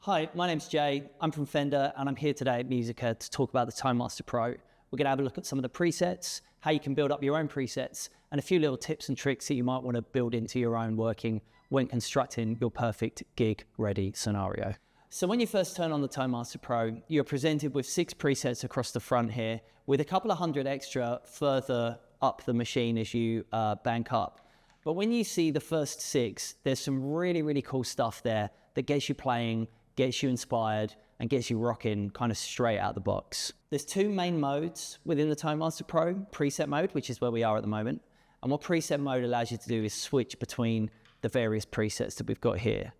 Hi, my name's Jay. I'm from Fender and I'm here today at MUZIKER to talk about the Tone Master Pro. We're going to have a look at some of the presets, how you can build up your own presets, and a few little tips and tricks that you might want to build into your own working when constructing your perfect gig-ready scenario. So when you first turn on the Tone Master Pro, you're presented with 6 presets across the front here, with a couple of hundred extra further up the machine as you bank up. But when you see the first 6, there's some really cool stuff there that gets you playing, gets you inspired, and gets you rocking kind of straight out the box. There's 2 main modes within the Tone Master Pro. Preset mode, which is where we are at the moment. And what preset mode allows you to do is switch between the various presets that we've got here.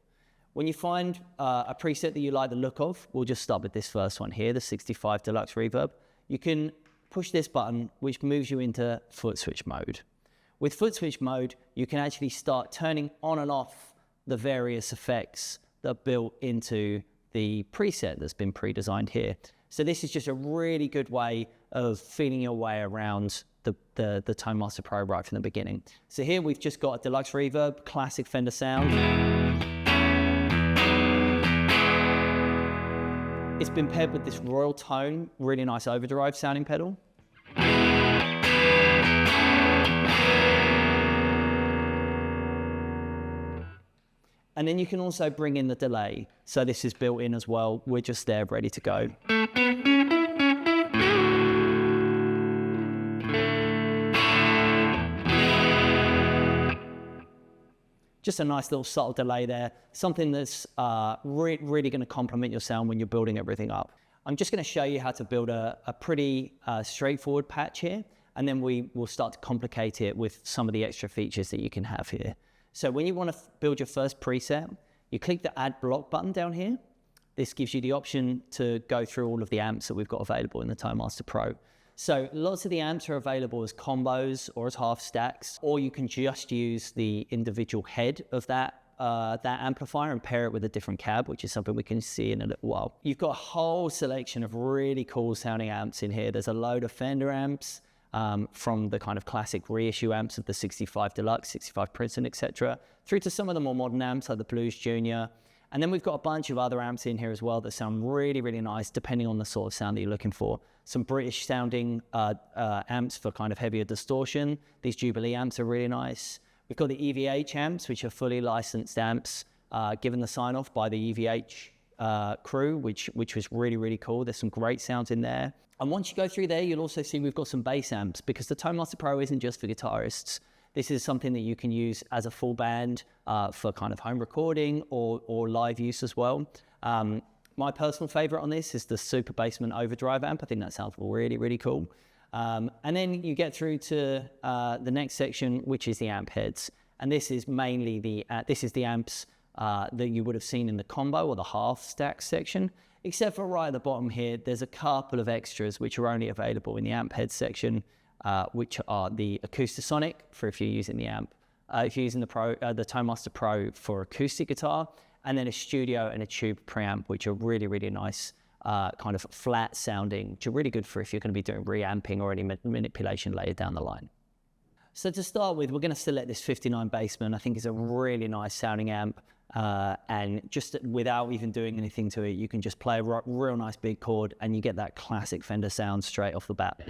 When you find a preset that you like the look of, we'll just start with this first one here, the 65 Deluxe Reverb. You can push this button, which moves you into foot switch mode. With foot switch mode, you can actually start turning on and off the various effects that are built into the preset that's been pre-designed here. So this is just a really good way of feeling your way around the Tone Master Pro right from the beginning. So here we've just got a Deluxe Reverb, classic Fender sound. It's been paired with this Royal Tone, really nice overdrive sounding pedal. And then you can also bring in the delay. So this is built in as well. We're just there ready to go. Just a nice little subtle delay there. Something that's really going to complement your sound when you're building everything up. I'm just going to show you how to build a pretty straightforward patch here. And then we will start to complicate it with some of the extra features that you can have here. So when you want to build your first preset, you click the Add Block button down here. This gives you the option to go through all of the amps that we've got available in the Tone Master Pro. So lots of the amps are available as combos or as half stacks, or you can just use the individual head of that amplifier and pair it with a different cab, which is something we can see in a little while. You've got a whole selection of really cool sounding amps in here. There's a load of Fender amps, from the kind of classic reissue amps of the 65 Deluxe, 65 Princeton, etc., through to some of the more modern amps like the Blues Junior. And then we've got a bunch of other amps in here as well that sound really nice, depending on the sort of sound that you're looking for. Some British sounding amps for kind of heavier distortion. These Jubilee amps are really nice. We've got the EVH amps, which are fully licensed amps, given the sign-off by the EVH crew, which was really cool. There's some great sounds in there. And once you go through there, you'll also see we've got some bass amps, because the Tone Master Pro isn't just for guitarists. This is something that you can use as a full band for kind of home recording or live use as well. My personal favorite on this is the Super Bassman overdrive amp. I think that sounds really cool. And then you get through to the next section, which is the amp heads. And this is mainly the amps that you would have seen in the combo or the half stack section, except for right at the bottom here, there's a couple of extras which are only available in the amp head section, which are the Acoustasonic for if you're using the amp, if you're using the Tone Master Pro for acoustic guitar, and then a studio and a tube preamp, which are really nice, kind of flat sounding, which are really good for if you're going to be doing reamping or any manipulation later down the line. So to start with, we're going to select this 59 Bassman. I think it's a really nice sounding amp. And just without even doing anything to it, you can just play a real nice big chord and you get that classic Fender sound straight off the bat.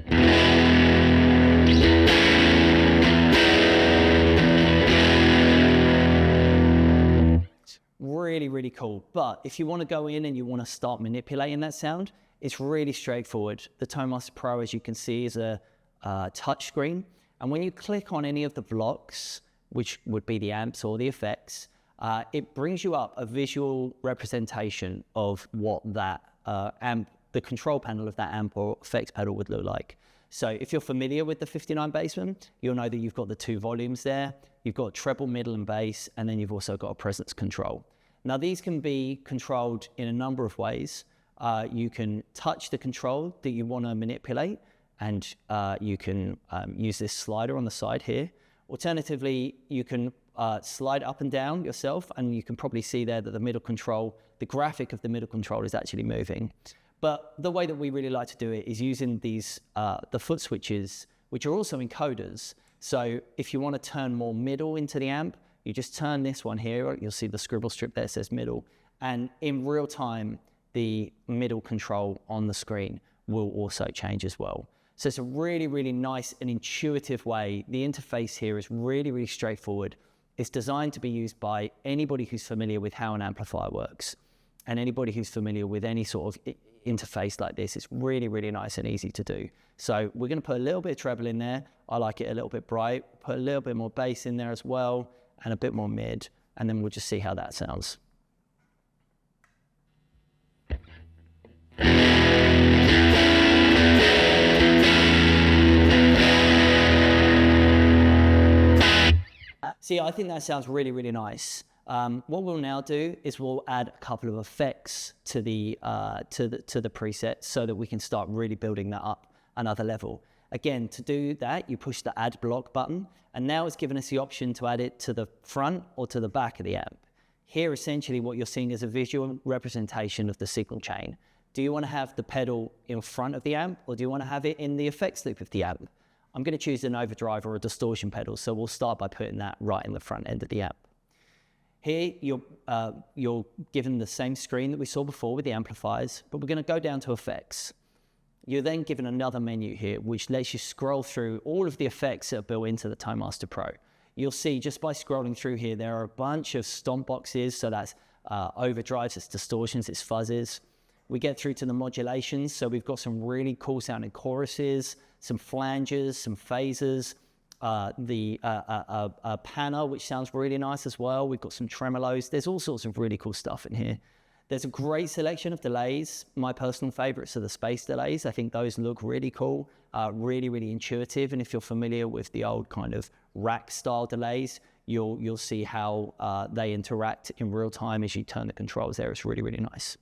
It's really cool. But if you want to go in and you want to start manipulating that sound, it's really straightforward. The Tone Master Pro, as you can see, is a touch screen. And when you click on any of the blocks, which would be the amps or the effects, it brings you up a visual representation of what that the control panel of that amp or effects pedal would look like. So if you're familiar with the 59 Bassman, you'll know that you've got the 2 volumes there. You've got treble, middle, and bass, and then you've also got a presence control. Now these can be controlled in a number of ways. You can touch the control that you want to manipulate, and you can use this slider on the side here. Alternatively, you can slide up and down yourself, and you can probably see there that the middle control, the graphic of the middle control is actually moving. But the way that we really like to do it is using these, the foot switches, which are also encoders. So if you want to turn more middle into the amp, you just turn this one here, you'll see the scribble strip there says middle, And in real time, the middle control on the screen will also change as well. So it's a really, really nice and intuitive way. The interface here is really, really straightforward. It's designed to be used by anybody who's familiar with how an amplifier works, and anybody who's familiar with any sort of interface like this. It's really, really nice and easy to do. So we're going to put a little bit of treble in there. I like it a little bit bright. Put a little bit more bass in there as well, and a bit more mid, and then we'll just see how that sounds. See, I think that sounds really, really nice. What we'll now do is we'll add a couple of effects to the preset so that we can start really building that up another level. Again, to do that, you push the add block button, and now it's given us the option to add it to the front or to the back of the amp. Here, essentially, what you're seeing is a visual representation of the signal chain. Do you want to have the pedal in front of the amp, or do you want to have it in the effects loop of the amp? I'm going to choose an overdrive or a distortion pedal, so we'll start by putting that right in the front end of the amp. Here, you're given the same screen that we saw before with the amplifiers, but we're going to go down to effects. You're then given another menu here, which lets you scroll through all of the effects that are built into the Tone Master Pro. You'll see just by scrolling through here, there are a bunch of stomp boxes, so that's overdrives, it's distortions, it's fuzzes. We get through to the modulations, so we've got some really cool sounding choruses, some flanges, some phasers, a panner, which sounds really nice as well. We've got some tremolos. There's all sorts of really cool stuff in here. There's a great selection of delays. My personal favorites are the space delays. I think those look really cool, really, really intuitive. And if you're familiar with the old kind of rack style delays, you'll see how they interact in real time as you turn the controls there. It's really, really nice.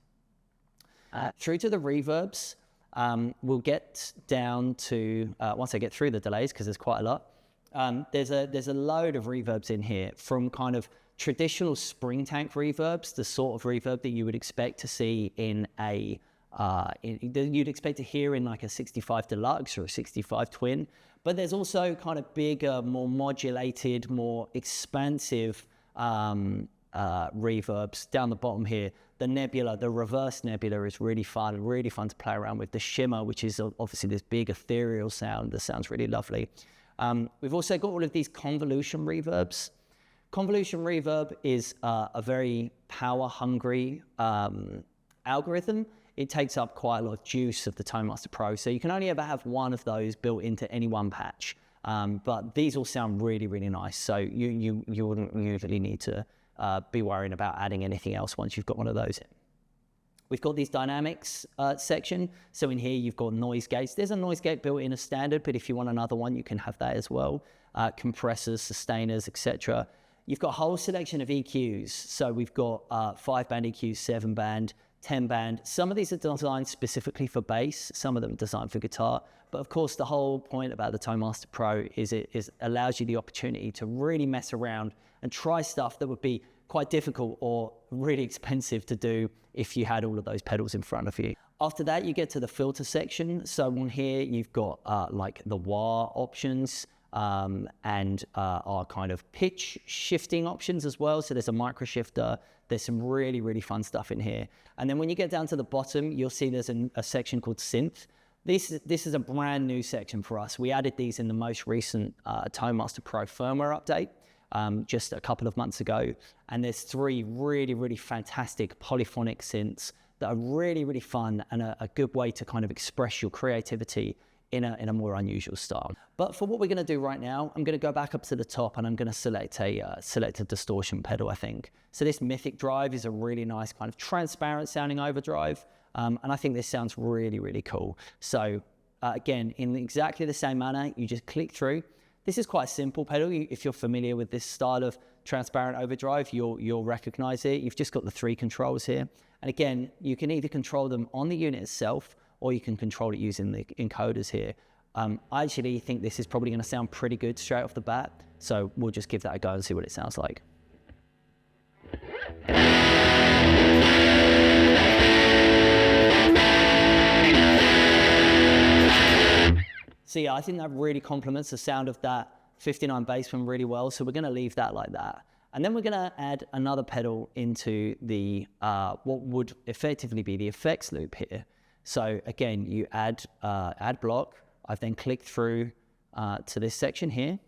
Through to the reverbs, we'll get down to, once I get through the delays, because there's quite a lot, there's a load of reverbs in here, from kind of traditional spring tank reverbs, the sort of reverb that you would expect to see in you'd expect to hear in like a 65 Deluxe or a 65 Twin, but there's also kind of bigger, more modulated, more expansive reverbs down the bottom here. The nebula, the reverse nebula, is really fun to play around with. The shimmer, which is obviously this big ethereal sound that sounds really lovely. We've also got all of these convolution reverbs. Convolution reverb is a very power-hungry algorithm. It takes up quite a lot of juice of the Tone Master Pro, so you can only ever have one of those built into any one patch. But these all sound really, really nice, so you wouldn't usually need to be worrying about adding anything else once you've got one of those in. We've got these dynamics section. So in here, you've got noise gates. There's a noise gate built in as standard, but if you want another one, you can have that as well. Compressors, sustainers, etc. You've got a whole selection of EQs. So we've got 5-band EQs, 7-band, 10-band. Some of these are designed specifically for bass. Some of them are designed for guitar. But of course, the whole point about the Tone Master Pro is it allows you the opportunity to really mess around and try stuff that would be quite difficult or really expensive to do if you had all of those pedals in front of you. After that, you get to the filter section. So on here, you've got like the wah options and our kind of pitch shifting options as well. So there's a micro shifter. There's some really, really fun stuff in here. And then when you get down to the bottom, you'll see there's a section called synth. This is a brand new section for us. We added these in the most recent Tone Master Pro firmware update. Just a couple of months ago, and there's 3 really, really fantastic polyphonic synths that are really, really fun and a good way to kind of express your creativity in a more unusual style. But for what we're going to do right now, I'm going to go back up to the top and I'm going to select a distortion pedal, I think. So this Mythic Drive is a really nice kind of transparent sounding overdrive, and I think this sounds really, really cool. So again, in exactly the same manner, you just click through. This is quite a simple pedal. If you're familiar with this style of transparent overdrive, you'll recognize it. You've just got the 3 controls here. And again, you can either control them on the unit itself, or you can control it using the encoders here. I actually think this is probably going to sound pretty good straight off the bat. So we'll just give that a go and see what it sounds like. So yeah, I think that really complements the sound of that 59 Bassman really well. So we're going to leave that like that. And then we're going to add another pedal into the what would effectively be the effects loop here. So again, you add block. I've then clicked through to this section here,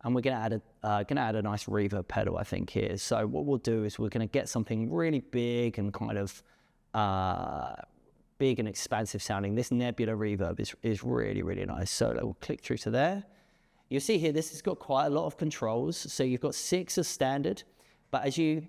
and we're going to add a nice reverb pedal, I think, here. So what we'll do is we're going to get something really big and kind of big and expansive sounding. This nebula reverb is really, really nice. So we'll click through to there. You'll see here, this has got quite a lot of controls. So you've got 6 as standard, but as you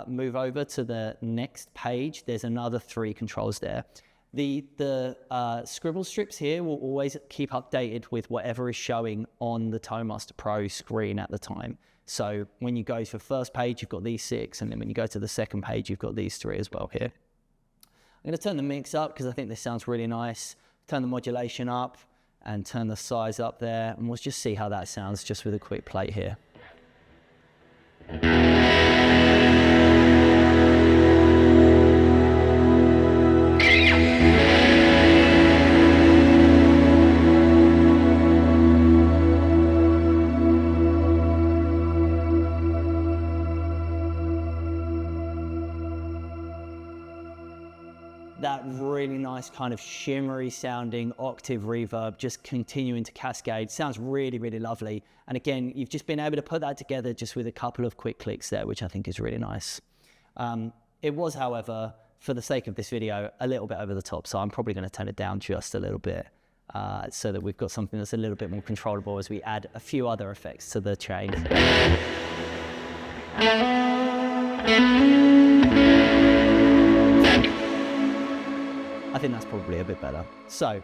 move over to the next page, there's another 3 controls there. The scribble strips here will always keep updated with whatever is showing on the Tone Master Pro screen at the time. So when you go to the first page, you've got these 6, and then when you go to the second page, you've got these 3 as well here. I'm going to turn the mix up because I think this sounds really nice. Turn the modulation up and turn the size up there, and we'll just see how that sounds just with a quick play here. That really nice kind of shimmery sounding octave reverb just continuing to cascade. Sounds really, really lovely. And again, you've just been able to put that together just with a couple of quick clicks there, which I think is really nice. It was, however, for the sake of this video, a little bit over the top. So I'm probably going to turn it down just a little bit so that we've got something that's a little bit more controllable as we add a few other effects to the chain. I think that's probably a bit better. So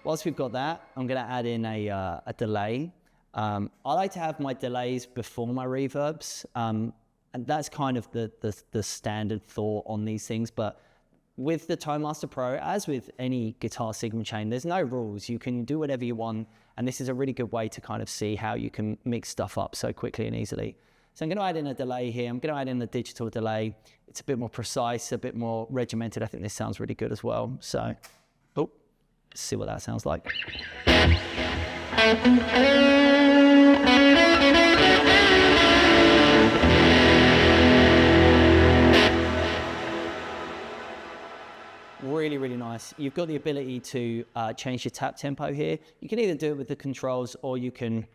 whilst we've got that, I'm going to add in a delay. I like to have my delays before my reverbs, and that's kind of the standard thought on these things. But with the Tone Master Pro, as with any guitar signal chain, there's no rules. You can do whatever you want, and this is a really good way to kind of see how you can mix stuff up so quickly and easily. So I'm going to add in a delay here. I'm going to add in the digital delay. It's a bit more precise, a bit more regimented. I think this sounds really good as well. So, let's see what that sounds like. Really, really nice. You've got the ability to change your tap tempo here. You can either do it with the controls, or you can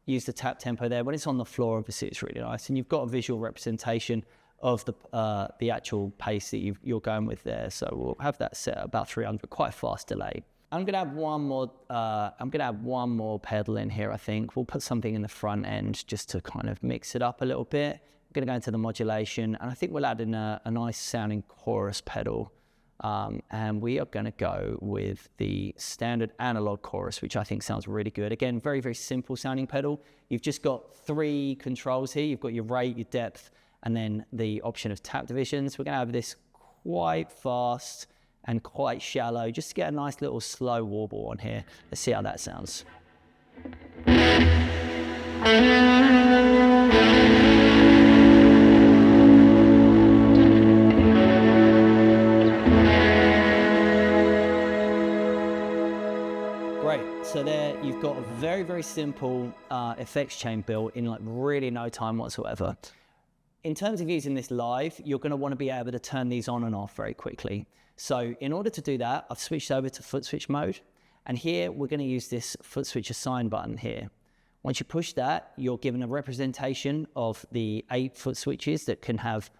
use the tap tempo there. When it's on the floor, obviously it's really nice. And you've got a visual representation of the actual pace that you're going with there. So we'll have that set at about 300, quite a fast delay. I'm gonna add one more pedal in here, I think. We'll put something in the front end just to kind of mix it up a little bit. I'm gonna go into the modulation, and I think we'll add in a nice sounding chorus pedal. And we are going to go with the standard analog chorus, which I think sounds really good. Again, very, very simple sounding pedal. You've just got 3 controls here. You've got your rate, your depth, and then the option of tap divisions. We're going to have this quite fast and quite shallow, just to get a nice little slow warble on here. Let's see how that sounds. So there you've got a very, very simple effects chain built in like really no time whatsoever. In terms of using this live, you're going to want to be able to turn these on and off very quickly. So in order to do that, I've switched over to foot switch mode. And here we're going to use this foot switch assign button here. Once you push that, you're given a representation of the 8 foot switches that can have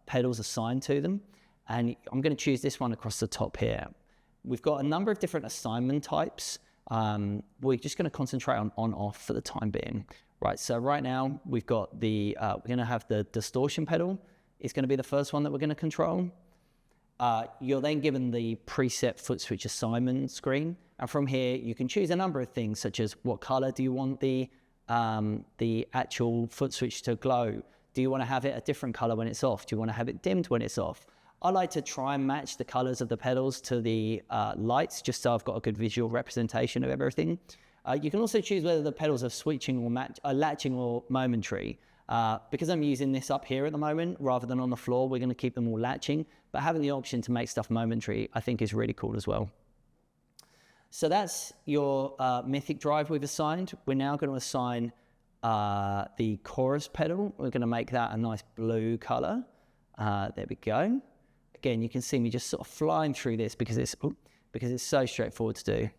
pedals assigned to them. And I'm going to choose this one across the top here. We've got a number of different assignment types. We're just going to concentrate on on-off for the time being. Right, so right now we've got we're going to have the distortion pedal. It's going to be the first one that we're going to control. You're then given the preset foot switch assignment screen. And from here, you can choose a number of things, such as what color do you want the actual foot switch to glow? Do you want to have it a different color when it's off? Do you want to have it dimmed when it's off? I like to try and match the colors of the pedals to the lights, just so I've got a good visual representation of everything. You can also choose whether the pedals are switching or latching or momentary. Because I'm using this up here at the moment rather than on the floor, we're going to keep them all latching. But having the option to make stuff momentary, I think, is really cool as well. So that's your Mythic drive we've assigned. We're now going to assign the chorus pedal. We're going to make that a nice blue color. There we go. Again, you can see me just sort of flying through this because it's so straightforward to do.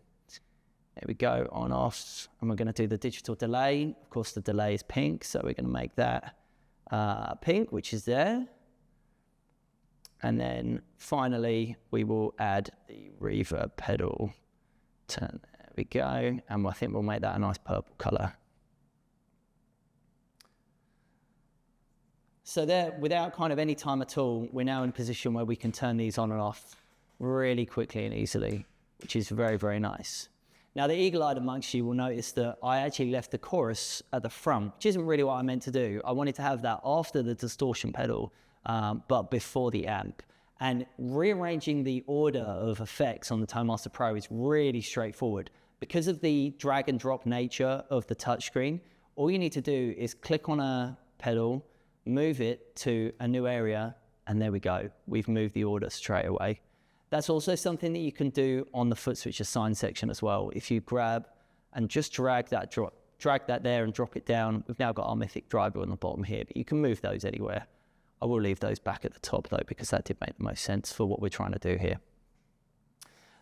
There we go, on, off, and we're going to do the digital delay. Of course, the delay is pink, so we're going to make that pink, which is there. And then finally, we will add the reverb pedal. There we go, and I think we'll make that a nice purple color. So there, without kind of any time at all, we're now in a position where we can turn these on and off really quickly and easily, which is very, very nice. Now, the eagle-eyed amongst you will notice that I actually left the chorus at the front, which isn't really what I meant to do. I wanted to have that after the distortion pedal, but before the amp. And rearranging the order of effects on the Tone Master Pro is really straightforward. Because of the drag and drop nature of the touchscreen, all you need to do is click on a pedal, move it to a new area, and there we go. We've moved the order straight away. That's also something that you can do on the foot switch assign section as well. If you grab and just drag that there and drop it down, we've now got our Mythic driver on the bottom here, but you can move those anywhere. I will leave those back at the top though, because that did make the most sense for what we're trying to do here.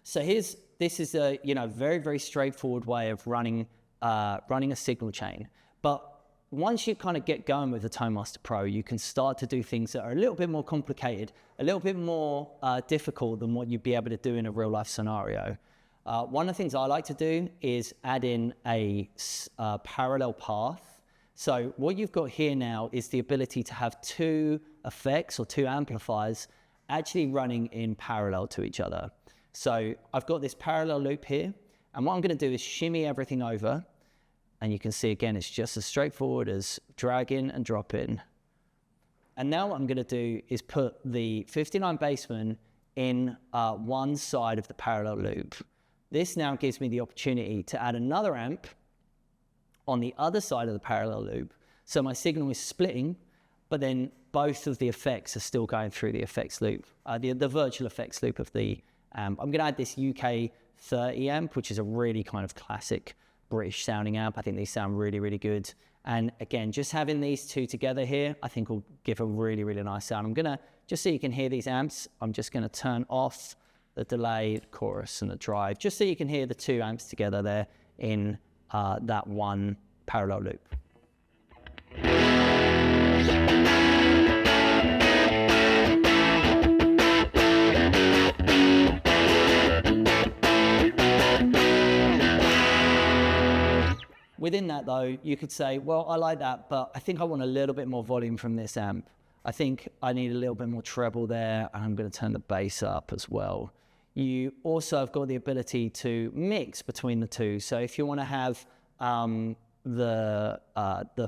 So this is a very, very straightforward way of running a signal chain. But once you kind of get going with the Tone Master Pro, you can start to do things that are a little bit more complicated, a little bit more difficult than what you'd be able to do in a real life scenario. One of the things I like to do is add in a parallel path. So what you've got here now is the ability to have two effects or two amplifiers actually running in parallel to each other. So I've got this parallel loop here, and what I'm going to do is shimmy everything over. And you can see, again, it's just as straightforward as drag in and drop in. And now what I'm going to do is put the 59 Bassman in one side of the parallel loop. This now gives me the opportunity to add another amp on the other side of the parallel loop. So my signal is splitting, but then both of the effects are still going through the effects loop, the virtual effects loop of the amp. I'm going to add this UK30 amp, which is a really kind of classic British sounding amp. I think these sound really, really good. And again, just having these two together here, I think will give a really, really nice sound. I'm gonna, just so you can hear these amps, I'm just gonna turn off the delay, the chorus, and the drive, just so you can hear the two amps together there in that one parallel loop. Within that though, you could say, well, I like that, but I think I want a little bit more volume from this amp. I think I need a little bit more treble there, and I'm going to turn the bass up as well. You also have got the ability to mix between the two. So if you want to have the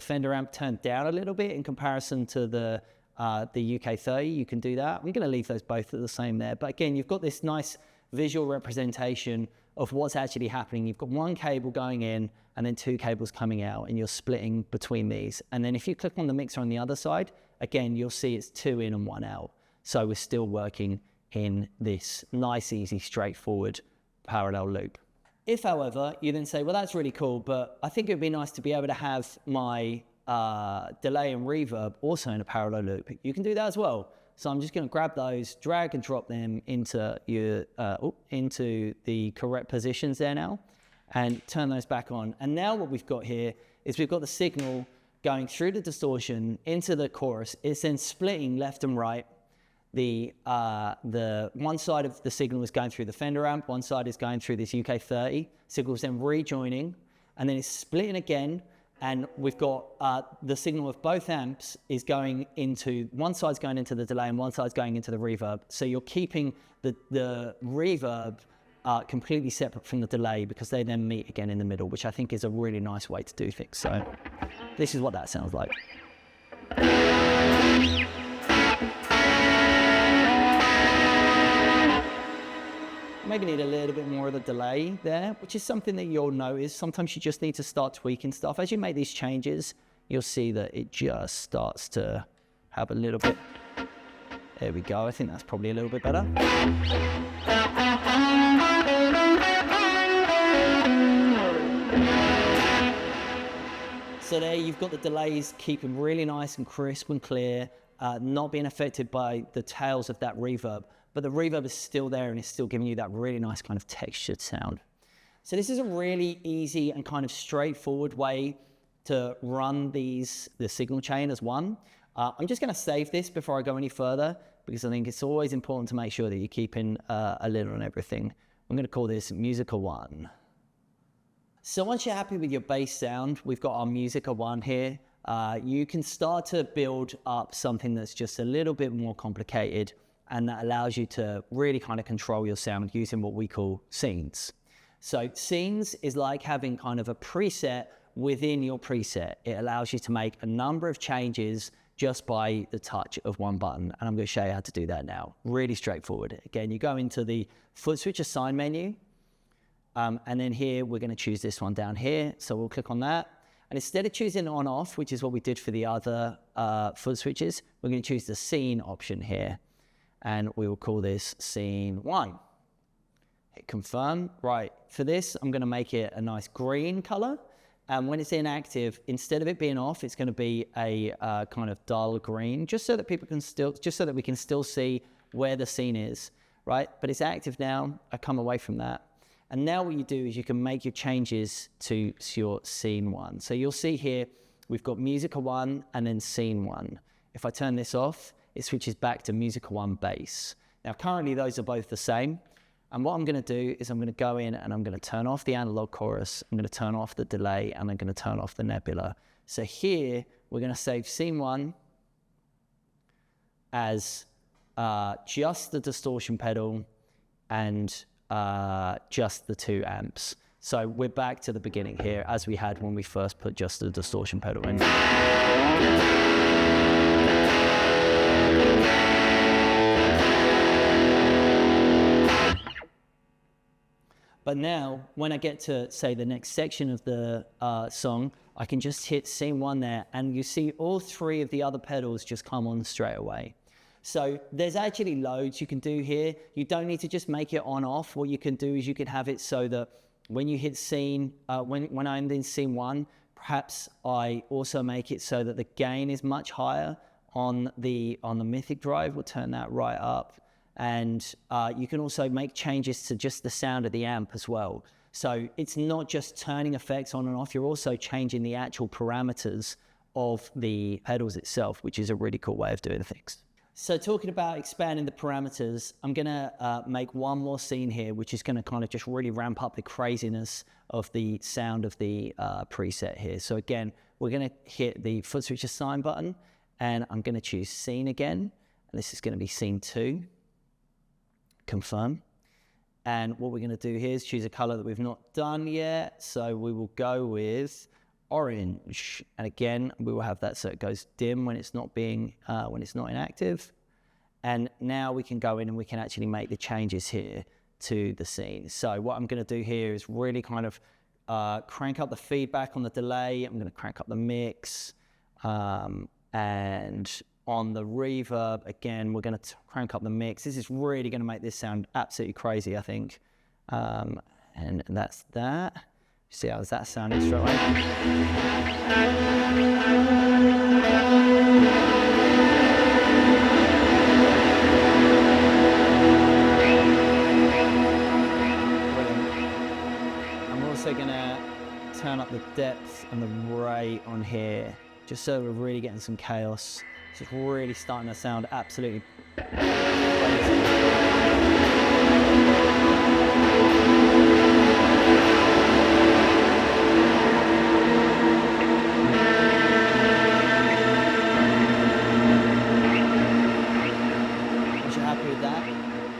Fender amp turned down a little bit in comparison to the UK30, you can do that. I'm going to leave those both at the same there. But again, you've got this nice visual representation of what's actually happening. You've got one cable going in and then two cables coming out, and you're splitting between these. And then if you click on the mixer on the other side, again, you'll see it's two in and one out. So we're still working in this nice, easy, straightforward parallel loop. If, however, you then say, well, that's really cool, but I think it'd be nice to be able to have my delay and reverb also in a parallel loop, you can do that as well. So I'm just going to grab those, drag and drop them into into the correct positions there now, and turn those back on. And now what we've got here is we've got the signal going through the distortion into the chorus. It's then splitting left and right. The one side of the signal is going through the Fender amp, one side is going through this UK30. Signal is then rejoining, and then it's splitting again. And we've got the signal of both amps is going into, one side's going into the delay and one side's going into the reverb. So you're keeping the reverb completely separate from the delay, because they then meet again in the middle, which I think is a really nice way to do things. So this is what that sounds like. Maybe need a little bit more of the delay there, which is something that you'll notice. Sometimes you just need to start tweaking stuff. As you make these changes, you'll see that it just starts to have a little bit. There we go. I think that's probably a little bit better. So there you've got the delays keeping really nice and crisp and clear, not being affected by the tails of that reverb, but the reverb is still there and it's still giving you that really nice kind of textured sound. So this is a really easy and kind of straightforward way to run the signal chain as one. I'm just going to save this before I go any further because I think it's always important to make sure that you're keeping a lid on everything. I'm going to call this MUZIKER 1. So once you're happy with your bass sound, we've got our MUZIKER 1 here. You can start to build up something that's just a little bit more complicated and that allows you to really kind of control your sound using what we call scenes. So scenes is like having kind of a preset within your preset. It allows you to make a number of changes just by the touch of one button. And I'm going to show you how to do that now. Really straightforward. Again, you go into the foot switch assign menu. And then here, we're going to choose this one down here. So we'll click on that. And instead of choosing on off, which is what we did for the other foot switches, we're going to choose the scene option here. And we will call this scene 1. Hit confirm. Right, for this, I'm going to make it a nice green color. And when it's inactive, instead of it being off, it's going to be a kind of dull green, just so that people can just so that we can still see where the scene is, right? But it's active now. I come away from that. And now what you do is you can make your changes to your scene 1. So you'll see here, we've got MUZIKER 1 and then scene 1. If I turn this off, it switches back to MUZIKER 1 bass. Now, currently those are both the same. And what I'm going to do is I'm going to go in and I'm going to turn off the analog chorus, I'm going to turn off the delay, and I'm going to turn off the nebula. So here, we're going to save scene 1 as just the distortion pedal and just the 2 amps. So we're back to the beginning here, as we had when we first put just the distortion pedal in. But now, when I get to, say, the next section of the song, I can just hit scene 1 there, and you see all 3 of the other pedals just come on straight away. So there's actually loads you can do here. You don't need to just make it on off. What you can do is you can have it so that when you hit scene, when I'm in scene 1, perhaps I also make it so that the gain is much higher on the Mythic drive. We'll turn that right up. And you can also make changes to just the sound of the amp as well. So it's not just turning effects on and off, you're also changing the actual parameters of the pedals itself, which is a really cool way of doing things. So talking about expanding the parameters, I'm gonna make one more scene here, which is gonna kind of just really ramp up the craziness of the sound of the preset here. So again, we're gonna hit the foot switch assign button, and I'm gonna choose scene again, and this is gonna be scene 2. Confirm. And what we're going to do here is choose a color that we've not done yet. So we will go with orange. And again, we will have that so it goes dim when it's not inactive. And now we can go in and we can actually make the changes here to the scene. So what I'm going to do here is really kind of crank up the feedback on the delay. I'm going to crank up the mix. And on the reverb, again, we're going to crank up the mix. This is really going to make this sound absolutely crazy, I think. And that's that. See how that sounding straight away? Brilliant. I'm also going to turn up the depth and the rate on here, just so we're really getting some chaos. It's really starting to sound absolutely crazy. Once you're happy with that,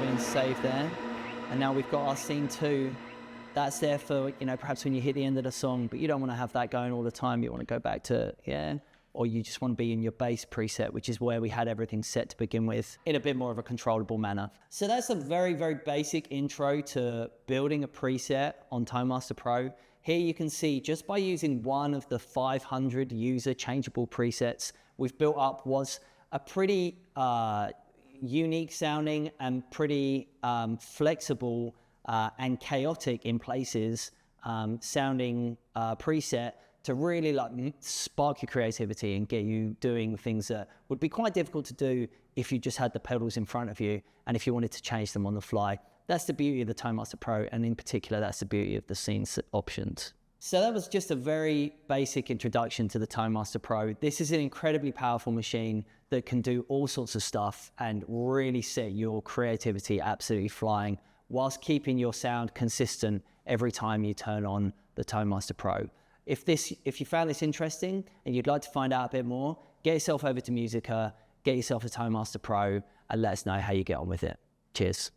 we can save there. And now we've got our scene 2. That's there for, perhaps when you hit the end of the song, but you don't want to have that going all the time. You want to go back to, or you just want to be in your bass preset, which is where we had everything set to begin with, in a bit more of a controllable manner. So that's a very, very basic intro to building a preset on Tone Master Pro. Here you can see, just by using one of the 500 user changeable presets we've built up, was a pretty unique sounding and pretty flexible and chaotic in places sounding preset to really like spark your creativity and get you doing things that would be quite difficult to do if you just had the pedals in front of you and if you wanted to change them on the fly. That's the beauty of the Tone Master Pro, and in particular, that's the beauty of the scene options. So that was just a very basic introduction to the Tone Master Pro. This is an incredibly powerful machine that can do all sorts of stuff and really set your creativity absolutely flying whilst keeping your sound consistent every time you turn on the Tone Master Pro. If you found this interesting and you'd like to find out a bit more, get yourself over to MUZIKER, get yourself a Tone Master Pro, and let us know how you get on with it. Cheers.